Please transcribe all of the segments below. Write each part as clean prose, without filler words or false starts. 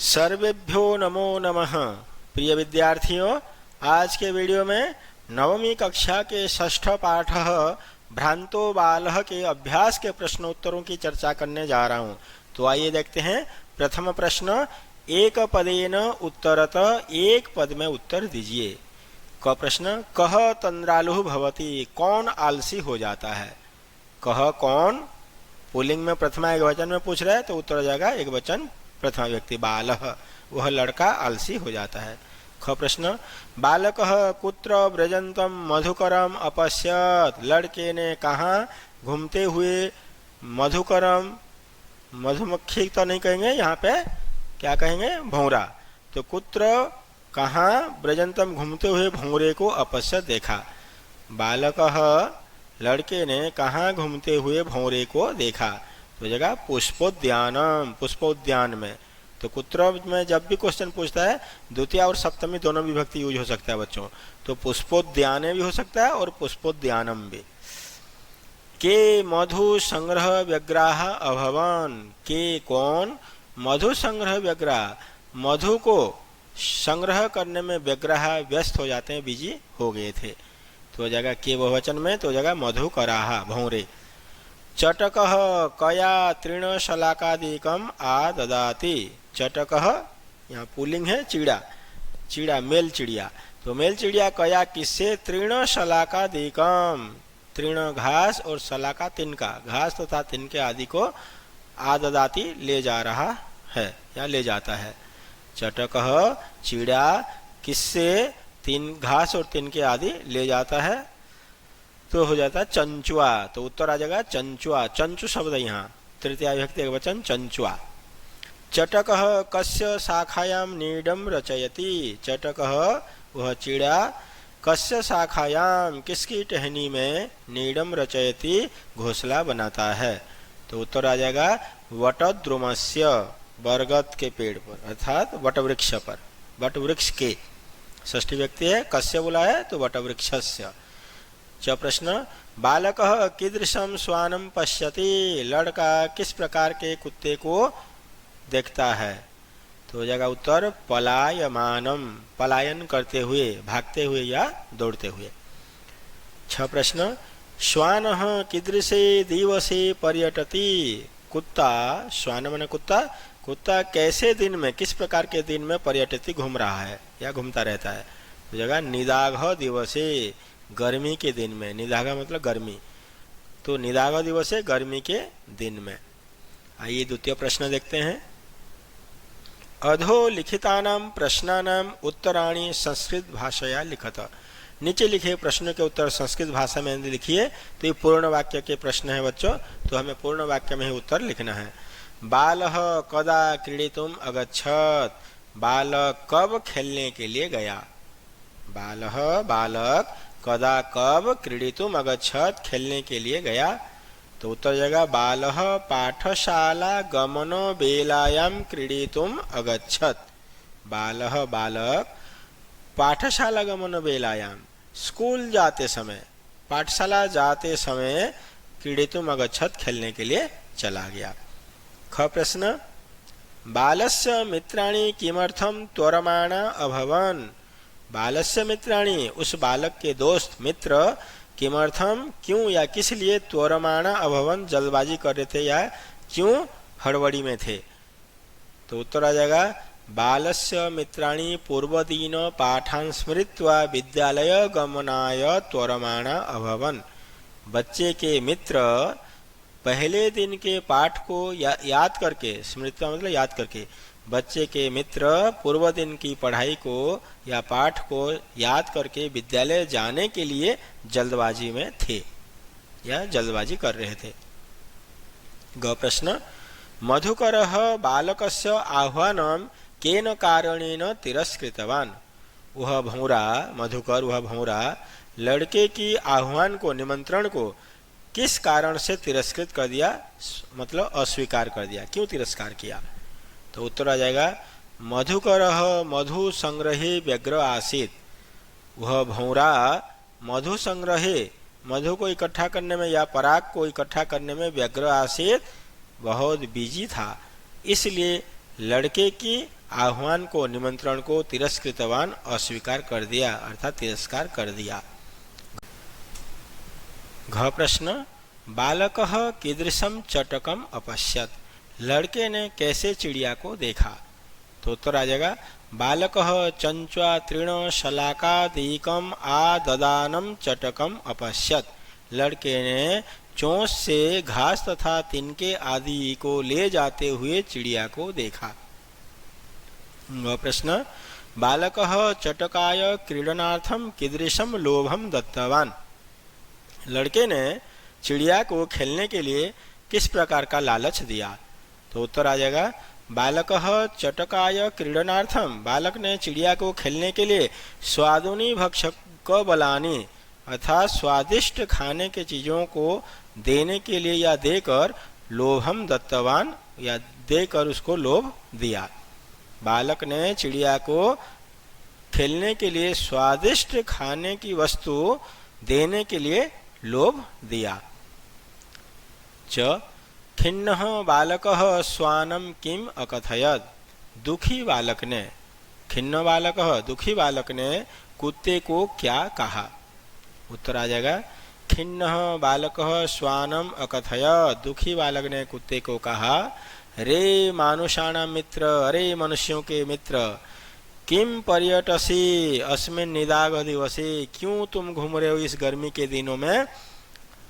सर्वेभ्यो नमो नमः। प्रिय विद्यार्थियों, आज के वीडियो में नवमी कक्षा के षष्ठ पाठ भ्रांतो बालः के अभ्यास के प्रश्नोत्तरों की चर्चा करने जा रहा हूं। तो आइए देखते हैं। प्रथम प्रश्न, एक पदेन उत्तरत, एक पद में उत्तर दीजिए। क प्रश्न, कह तंद्रालुः भवति, कौन आलसी हो जाता है। कह कौन पुल्लिंग में प्रथमा एक वचन में पूछ रहा है, तो उत्तर हो जाएगा एक वचन प्रथमा व्यक्ति बालः, वह लड़का आलसी हो जाता है। ख प्रश्न, बालकः कुत्र व्रजन्तम मधुकरम अपश्यत, लड़के ने कहाँ घूमते हुए मधुकरम, मधुमक्खी तो नहीं कहेंगे, यहाँ पे क्या कहेंगे, भौरा। तो कुत्र कहाँ, व्रजन्तम घूमते हुए भौरे को अपश्यत देखा। बालकः लड़के ने कहाँ घूमते हुए भौरे को देखा, तो जगह पुष्पोद्यानम, पुष्पोद्यान में। तो कुत्र में जब भी क्वेश्चन पूछता है द्वितीय और सप्तमी दोनों विभक्ति यूज हो सकता है बच्चों, तो पुष्पोद्याने भी हो सकता है और पुष्पोद्यानम भी। के मधु संग्रह व्यग्राह अभवन, के कौन मधु संग्रह व्यग्राह, मधु को संग्रह करने में व्यग्राह व्यस्त हो जाते हैं, बिजी हो गए थे। तो जगह के बहुवचन में, तो जगह मधु कराहा भौरे। चटकः कया तृणशलाकादिकम आददाति, चटकः यहाँ पुल्लिंग है, चिड़ा, चिड़ा मेल चिड़िया। तो मेल चिड़िया कया किससे, तृणशलाकादिकम, तृण घास और शलाका तिनका, घास तथा तिनके आदि को आददाति ले जा रहा है या ले जाता है। चटकः चिड़ा किससे, तीन घास और तिनके आदि ले जाता है, तो हो जाता है चंचुआ। तो उत्तर आ जाएगा चंचुआ, चंचु शब्द यहाँ तृतीया विभक्ति एक वचन चंचुआ। चटकः कस्य शाखायाम नीडम रचयति, चटकः वह चिड़ा कस्य शाखायाम किसकी टहनी में, नीडम रचयति घोंसला बनाता है। तो उत्तर आ जाएगा वटद्रुमस्य, बरगद के पेड़ पर अर्थात वटवृक्ष पर, वटवृक्ष के षष्ठी व्यक्ति है, कस्य बोला है तो वटवृक्षस्य। च प्रश्न, बालकः कीदृशं श्वानं पश्यति, लड़का किस प्रकार के कुत्ते को देखता है। तो हो जाएगा उत्तर पलायमानम, पलायन करते हुए, भागते हुए या दौड़ते हुए। छ प्रश्न, श्वानः कीदृशे दिवसे पर्यटति, कुत्ता, श्वान माने कुत्ता, कुत्ता कैसे दिन में, किस प्रकार के दिन में पर्यटति घूम रहा है या घूमता रहता है। तो जगह निदाघ दिवसे, गर्मी के दिन में, निदाघ मतलब गर्मी, तो निदाघ दिवस है गर्मी के दिन में। आइए द्वितीय प्रश्न देखते हैं। अधो लिखितानाम प्रश्नानाम उत्तराणि संस्कृत भाषया लिखत, नीचे लिखे प्रश्नों के उत्तर संस्कृत भाषा में लिखिए। तो ये पूर्ण वाक्य के प्रश्न है बच्चों, तो हमें पूर्ण वाक्य में ही उत्तर लिखना है। बालः कदा क्रीडितुम अगच्छत, बालक कब खेलने के लिए गया। बालः बालक, कदा कब, क्रीडितुम अगच्छत खेलने के लिए गया। तो उत्तर जाएगा बालः पाठशाला गमनो बेलायाम क्रीडितुम अगच्छत, बालः बालक पाठशाला गमनो बेलायाम स्कूल जाते समय, पाठशाला जाते समय क्रीडितुम अगच्छत खेलने के लिए चला गया। ख प्रश्न, बालस्य मित्राणि किमर्थम त्वरमाणा अभवन, बालस्य मित्राणि उस बालक के दोस्त मित्र किमर्थम क्यों या किस लिए त्वरमाणा अभवन जल्दबाजी कर रहे थे या क्यों हड़बड़ी में थे। तो उत्तर आ जाएगा बालस्य मित्राणि पूर्वदीन पाठान् स्मृत्वा विद्यालय गमनाय त्वरमाणा अभवन, बच्चे के मित्र पहले दिन के पाठ को याद करके, स्मृत्वा मतलब याद करके, बच्चे के मित्र पूर्व दिन की पढ़ाई को या पाठ को याद करके विद्यालय जाने के लिए जल्दबाजी में थे या जल्दबाजी कर रहे थे। ग प्रश्न, मधुकरः बालकस्य आह्वानं केन कारणेन तिरस्कृतवान्, वह भौरा, मधुकर वह भौरा लड़के की आह्वान को, निमंत्रण को किस कारण से तिरस्कृत कर दिया, मतलब अस्वीकार कर दिया, क्यों तिरस्कार किया। तो उत्तर आ जाएगा मधुकरः मधु संग्रहे व्यग्र आसीत, वह भौरा मधु संग्रहे, मधु को इकट्ठा करने में या पराग को इकट्ठा करने में व्यग्र आसीत, बहुत बिजी था, इसलिए लड़के की आह्वान को, निमंत्रण को तिरस्कृतवान, अस्वीकार कर दिया अर्थात तिरस्कार कर दिया। घ प्रश्न, बालकः कीदृशं चटकम अपश्यत, लड़के ने कैसे चिड़िया को देखा? तो उत्तर आ जाएगा, बालकः चंच्वा तृण शलाकादीकम आददानम चटकम अपश्यत, लड़के ने चोंच से घास तथा तिनके आदि को ले जाते हुए चिड़िया को देखा। प्रश्न, बालकः चटकाय क्रीडनार्थम कीदृशम लोभम दत्तवान, लड़के ने चिड़िया को खेलने के लिए किस प्रकार का लालच दिया? तो उत्तर आ जाएगा, बालकः चटकाय क्रीडनार्थम, बालक ने चिड़िया को खेलने के लिए स्वादुनी भक्षक बलानी अर्थात स्वादिष्ट खाने के चीजों को देने के लिए या देकर लोभम दत्तवान, या देकर उसको लोभ दिया। बालक ने चिड़िया को खेलने के लिए स्वादिष्ट खाने की वस्तु देने के लिए लोभ दिया। च खिन्नः बालकः स्वानम किम अकथयत, दुखी बालक ने, खिन्न बालकः दुखी बालक ने कुत्ते को क्या कहा? उत्तर आ जाएगा, खिन्नः बालकः स्वानम अकथयत, दुखी बालक ने कुत्ते को कहा, रे मानुषाणाम मित्र, अरे मनुष्यों के मित्र, किम पर्यटसी अस्मिन् निदाघ दिवसे, क्यों तुम घूम रहे हो इस गर्मी के दिनों में?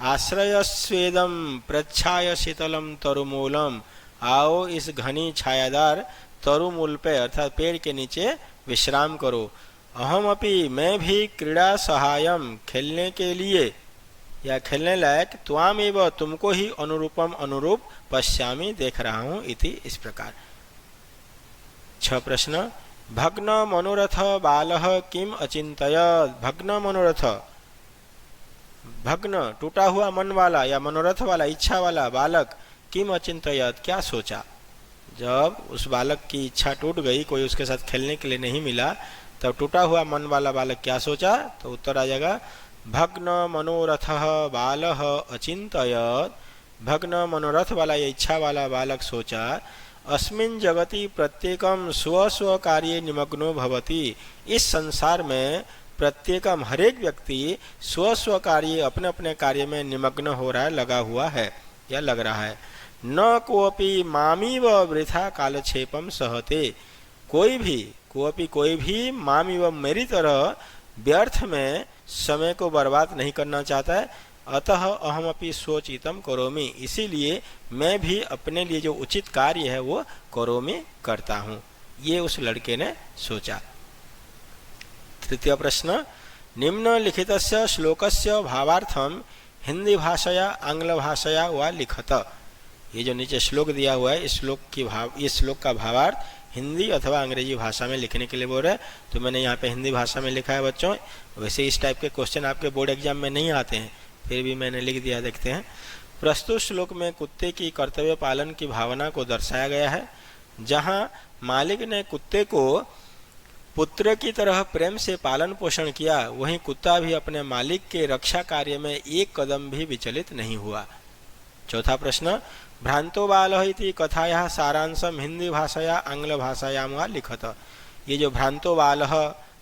आश्रय स्वेदम प्रच्छाय शीतलम तरुमूलम, आओ इस घनी छायादार तरुमूल पे अर्थात पेड़ के नीचे विश्राम करो। अहमपि, मैं भी क्रीड़ा सहायम, खेलने के लिए या खेलने लायक, त्वामेव, तुमको ही अनुरूपम अनुरूप पश्यामि, देख रहा हूं, इति, इस प्रकार। 6 प्रश्न, भग्न मनोरथ बालः किम अचिंतयत, भग्न मनोरथ, भग्न टूटा हुआ मन वाला या मनोरथ वाला इच्छा वाला बालक किम अचिंतयत, क्या सोचा? जब उस बालक की इच्छा टूट गई, कोई उसके साथ खेलने के लिए नहीं मिला, तब टूटा हुआ मन वाला बालक क्या सोचा? तो उत्तर आ जाएगा, भग्न मनोरथः बालः अचिंतयत, भग्न मनोरथ वाला या इच्छा वाला बालक सोचा, अस्मिन् जगति प्रत्येकम स्व स्व कार्ये निमग्नो भवति, इस संसार में प्रत्येकम हरेक व्यक्ति स्व स्व कार्य अपने अपने कार्य में निमग्न हो रहा है, लगा हुआ है या लग रहा है। न कोपि मामीव वृथा कालक्षेपम सहते, कोई भी मामीव मेरी तरह व्यर्थ में समय को बर्बाद नहीं करना चाहता है। अतः अहमपि सोचितम करोमि, इसीलिए मैं भी अपने लिए जो उचित कार्य है वो करोमि, करता हूँ, ये उस लड़के ने सोचा। तृतीय प्रश्न, निम्नलिखितस्य श्लोकस्य भावार्थम हिंदी भाषाया आंग्ल भाषाया वा लिखत, ये जो नीचे श्लोक दिया हुआ है, इस श्लोक का भावार्थ हिंदी अथवा अंग्रेजी भाषा में लिखने के लिए बोल रहे हैं। तो मैंने यहाँ पे हिंदी भाषा में लिखा है बच्चों। वैसे इस टाइप के क्वेश्चन आपके बोर्ड एग्जाम में नहीं आते हैं, फिर भी मैंने लिख दिया, देखते हैं। प्रस्तुत श्लोक में कुत्ते की कर्तव्य पालन की भावना को दर्शाया गया है। जहाँ मालिक ने कुत्ते को पुत्र की तरह प्रेम से पालन पोषण किया, वहीं कुत्ता भी अपने मालिक के रक्षा कार्य में एक कदम भी विचलित नहीं हुआ। चौथा प्रश्न, भ्रांतो बालः इति कथायाः सारांशम हिंदी भाषाया आंग्ल भाषायां वा लिखत, ये जो भ्रांतो बालः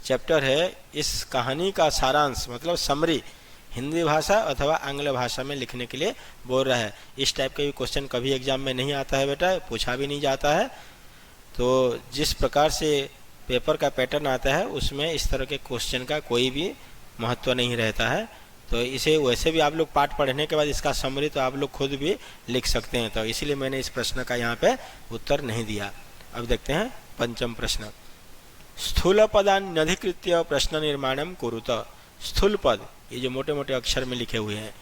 चैप्टर है, इस कहानी का सारांश मतलब समरी हिंदी भाषा अथवा आंग्ल भाषा में लिखने के लिए बोल रहा है। इस टाइप का भी क्वेश्चन कभी एग्जाम में नहीं आता है बेटा, पूछा भी नहीं जाता है। तो जिस प्रकार से पेपर का पैटर्न आता है उसमें इस तरह के क्वेश्चन का कोई भी महत्व नहीं रहता है। तो इसे वैसे भी आप लोग पाठ पढ़ने के बाद इसका समरी तो आप लोग खुद भी लिख सकते हैं, तो इसीलिए मैंने इस प्रश्न का यहाँ पे उत्तर नहीं दिया। अब देखते हैं पंचम प्रश्न, स्थूल पदान्यधिकृत्य प्रश्न निर्माणम कुरुत, स्थूल पद ये जो मोटे मोटे अक्षर में लिखे हुए हैं,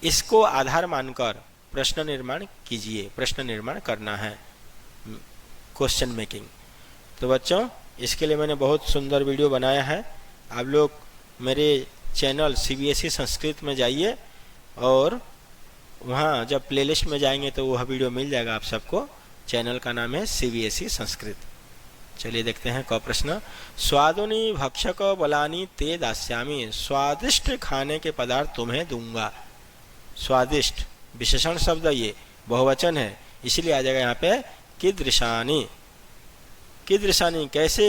इसको आधार मानकर प्रश्न निर्माण कीजिए, प्रश्न निर्माण करना है, क्वेश्चन मेकिंग। तो बच्चों इसके लिए मैंने बहुत सुंदर वीडियो बनाया है। आप लोग मेरे चैनल सीबीएसई संस्कृत में जाइए और वहाँ जब प्लेलिस्ट में जाएंगे तो वह वीडियो मिल जाएगा आप सबको। चैनल का नाम है सीबीएसई संस्कृत। चलिए देखते हैं क प्रश्न, स्वादुनी भक्षक बलानी ते दास्यामी, स्वादिष्ट खाने के पदार्थ तुम्हें दूंगा। स्वादिष्ट विशेषण शब्द, ये बहुवचन है, इसलिए आ जाएगा यहाँ पे कीदृशानी। कीदृशानि कैसे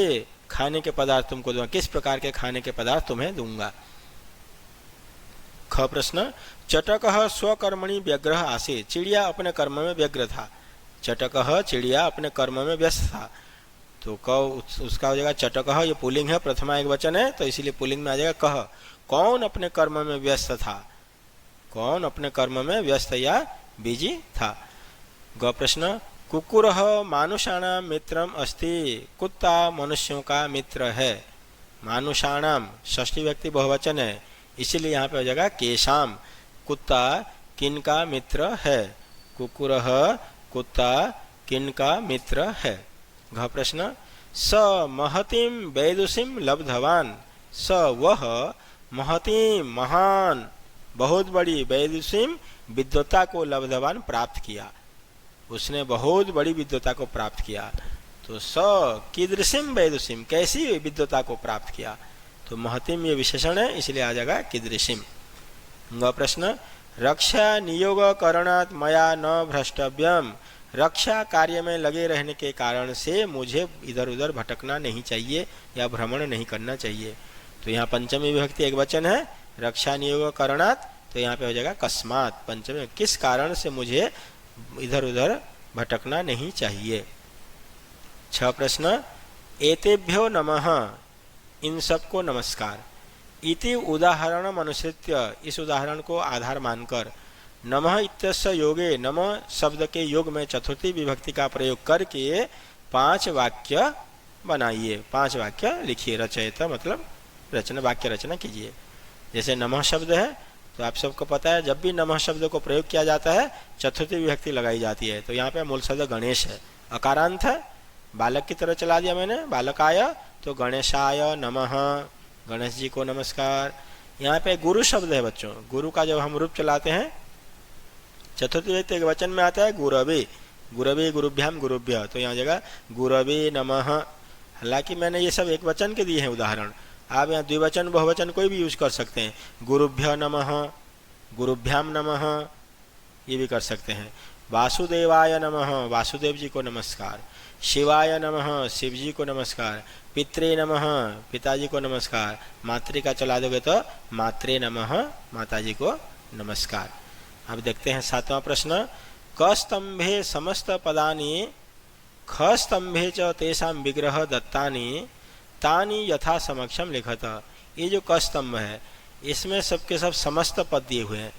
खाने के पदार्थ तुमको दूंगा, किस प्रकार के खाने के पदार्थ तुम्हें दूंगा। ख प्रश्न चटकः स्वकर्मणि व्यग्रः आसीत्, चिड़िया अपने कर्म में व्यग्र था। चटकः चिड़िया अपने कर्म में व्यस्त था, तो क उसका हो जाएगा चटकः, ये पुल्लिंग है, प्रथमा एक वचन है तो इसीलिए पुल्लिंग में आ जाएगा कह। कौन अपने कर्म में व्यस्त था, कौन अपने कर्म में व्यस्त या बिजी था। ग प्रश्न कुकुरः मानुषाणां मित्रम् अस्ति, कुत्ता मनुष्यों का मित्र है। मानुषाणाम षष्ठी व्यक्ति बहुवचन है, इसीलिए यहाँ पे हो जाएगा केशाम, कुत्ता किनका मित्र है। कुकुरः कुत्ता किनका मित्र है। घ प्रश्न स महतीम वैदुषीम लब्धवान, स वह महतीम महान बहुत बड़ी वैदुषीम विद्वता को लब्धवान प्राप्त किया, उसने बहुत बड़ी विद्वता को प्राप्त किया। तो स कीदृशीम वैदुषीम कैसी विद्वता को प्राप्त किया, तो महतीम ये विशेषण है इसलिए आ जाएगा कीदृशीम। ग प्रश्न रक्षा नियोग करणात् मया न भ्रष्टव्यम, रक्षा कार्य में लगे रहने के कारण से मुझे इधर उधर भटकना नहीं चाहिए या भ्रमण नहीं करना चाहिए। तो यहाँ पंचमी विभक्ति एक वचन है, रक्षा नियोग करणात्, तो यहाँ पे हो जाएगा कस्मात्, पंचमी किस कारण से मुझे इधर उधर भटकना नहीं चाहिए। 6 प्रश्न एतेभ्यो नमः, इन सबको नमस्कार। इति उदाहरण अनुसृत्य, इस उदाहरण को आधार मानकर, नमः इत्यस्य योगे, नमः शब्द के योग में चतुर्थी विभक्ति का प्रयोग करके 5 वाक्य बनाइए, 5 वाक्य लिखिए। रचयिता मतलब रचना, वाक्य रचना कीजिए। जैसे नमः शब्द है तो आप सबको पता है जब भी नमः शब्द को प्रयोग किया जाता है चतुर्थी विभक्ति लगाई जाती है। तो यहाँ पे मूल शब्द गणेश है, अकारांत है, बालक की तरह चला दिया मैंने, बालकाय, तो गणेशाय नमः, गणेश जी को नमस्कार। यहाँ पे गुरु शब्द है बच्चों, गुरु का जब हम रूप चलाते हैं चतुर्थी व्यक्ति एक वचन में आता है गुरवे, गुरवे गुरुभ्याम गुरुभ्य, तो यहाँ जगह गुरवे नमः। हालांकि मैंने ये सब एक वचन के दिए हैं उदाहरण, आप यहाँ द्विवचन बहुवचन कोई भी यूज कर सकते हैं। गुरुभ्य नमः, गुरुभ्याम नमः, ये भी कर सकते हैं। वासुदेवाय नमः, वासुदेव जी को नमस्कार। शिवाय नमः, शिव जी को नमस्कार। पित्रे नमः, पिताजी को नमस्कार। मातृका चला दोगे तो मात्रे नमः, माताजी को नमस्कार। अब देखते हैं 7वां प्रश्न क स्तंभे समस्त पदानि ख स्तंभे च तेषां विग्रह दत्तानि तानि यथा समक्षम लिखत। ये जो क स्तंभ है इसमें सबके सब समस्त पद दिए हुए हैं।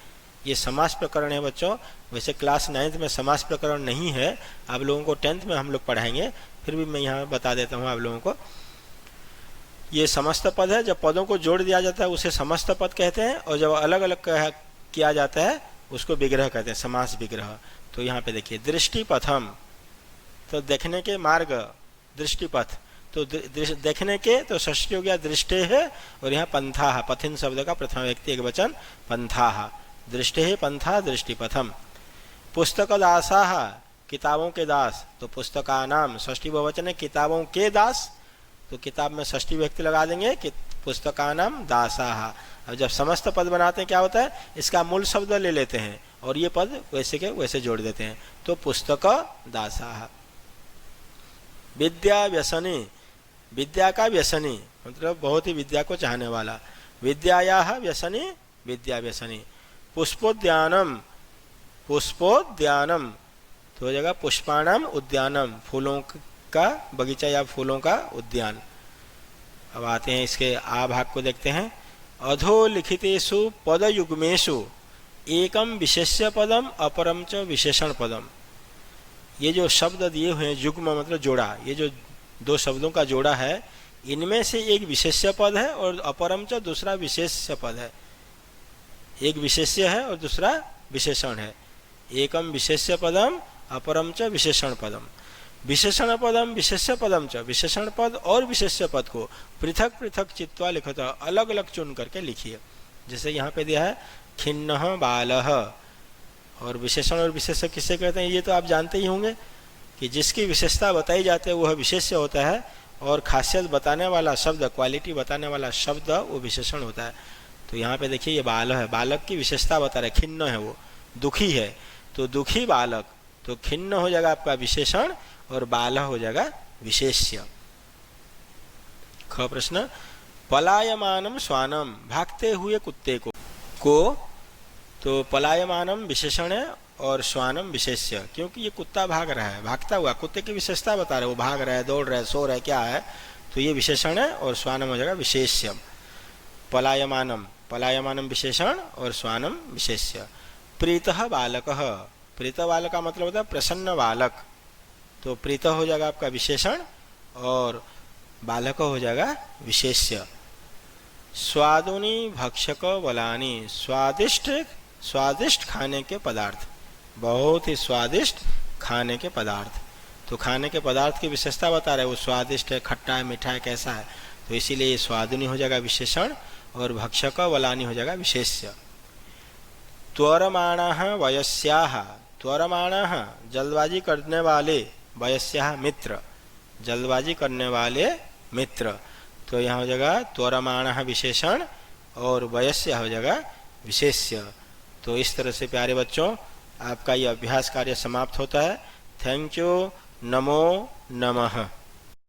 ये समास प्रकरण है बच्चों, वैसे क्लास 9th में समास प्रकरण नहीं है, आप लोगों को 10th में हम लोग पढ़ाएंगे, फिर भी मैं यहाँ बता देता हूँ आप लोगों को। ये समस्त पद है, जब पदों को जोड़ दिया जाता है उसे समस्त पद कहते हैं, और जब अलग अलग किया जाता है उसको विग्रह कहते हैं, समास विग्रह। तो यहाँ पे देखिए दृष्टिपथम, तो देखने के मार्ग, दृष्टिपथ, तो देखने के तो षष्ठी हो गया दृष्टे है, और यहाँ पंथा, पथिन शब्द का प्रथम व्यक्ति एक वचन पंथा, दृष्टे है पंथा दृष्टिपथम। पुस्तक दासा, किताबों के दास, तो पुस्तका नाम षष्ठी बहुवचन है, किताबों के दास, तो किताब में षष्ठी व्यक्ति लगा देंगे कि पुस्तका नाम दासा। अब जब समस्त पद बनाते हैं क्या होता है, इसका मूल शब्द ले लेते हैं और ये पद वैसे के वैसे जोड़ देते हैं, तो पुस्तक दासा। विद्या व्यसनी, विद्या का व्यसनी मतलब बहुत ही विद्या को चाहने वाला, विद्यायाः व्यसनी, विद्या व्यसनी। पुष्पोद्यानम, पुष्पोद्यानम, तो हो जाएगा पुष्पाणाम उद्यानम, फूलों का बगीचा या फूलों का उद्यान। अब आते हैं इसके आ भाग को देखते हैं। अधोलिखितेषु पदयुग्मेषु एकम विशेष्य पदम अपरम च विशेषण पदम। ये जो शब्द दिए हुए हैं युग्म मतलब जोड़ा, ये जो 2 शब्दों का जोड़ा है, इनमें से एक विशेष्य पद है और अपरम च दूसरा विशेष्य पद है। एक विशेष्य है और दूसरा विशेषण है। एकम विशेष्य पदम अपरम च विशेषण पदम। विशेषण पदम विशेष्य पदम च, विशेषण पद और विशेष्य पद को पृथक पृथक चित्वा लिखत, अलग अलग चुन करके लिखिए। जैसे यहाँ पे दिया है खिन्नः बालः, और विशेषण और विशेष्य किससे कहते हैं ये तो आप जानते ही होंगे कि जिसकी विशेषता बताई जाती है वह विशेष्य होता है, और खासियत बताने वाला शब्द, क्वालिटी बताने वाला शब्द वो विशेषण होता है। तो यहाँ पे देखिए ये बाल है, बालक की विशेषता बता रहे, खिन्न है वो, दुखी है, तो दुखी बालक, तो खिन्न हो जाएगा आपका विशेषण और बाल हो जाएगा विशेष्य। ख प्रश्न, पलायमानम श्वानम, भागते हुए कुत्ते को तो पलायमानम विशेषण है और श्वानम विशेष्य, क्योंकि ये कुत्ता भाग रहा है, भागता हुआ कुत्ते की विशेषता बता रहे, वो भाग रहा है, दौड़ रहा है, सो रहा है, क्या है, तो ये विशेषण है और श्वानम हो जाएगा विशेष्य। पलायमानम, पलायमानम विशेषण और श्वानम विशेष्य। प्रीतः बालकः, प्रीत बालक का मतलब होता है प्रसन्न बालक, तो प्रीत हो जाएगा आपका विशेषण और बालक हो जाएगा विशेष्य। स्वादुनि भक्षक बलानि, स्वादिष्ट स्वादिष्ट खाने के पदार्थ, बहुत ही स्वादिष्ट खाने के पदार्थ, तो खाने के पदार्थ की विशेषता बता रहे, वो स्वादिष्ट है, खट्टा है, मीठा है, कैसा है, तो इसीलिए ये स्वादुनि हो जाएगा विशेषण और भक्षक बलानि हो जाएगा विशेष्य। त्वरमाणः वयस्याः, त्वरमाणः जल्दबाजी करने वाले, वयस्याः मित्र, जल्दबाजी करने वाले मित्र, तो यहाँ हो जाएगा त्वरमाणः विशेषण और वयस्य हो जाएगा विशेष्य। तो इस तरह से प्यारे बच्चों आपका ये अभ्यास कार्य समाप्त होता है। थैंक यू, नमो नमः।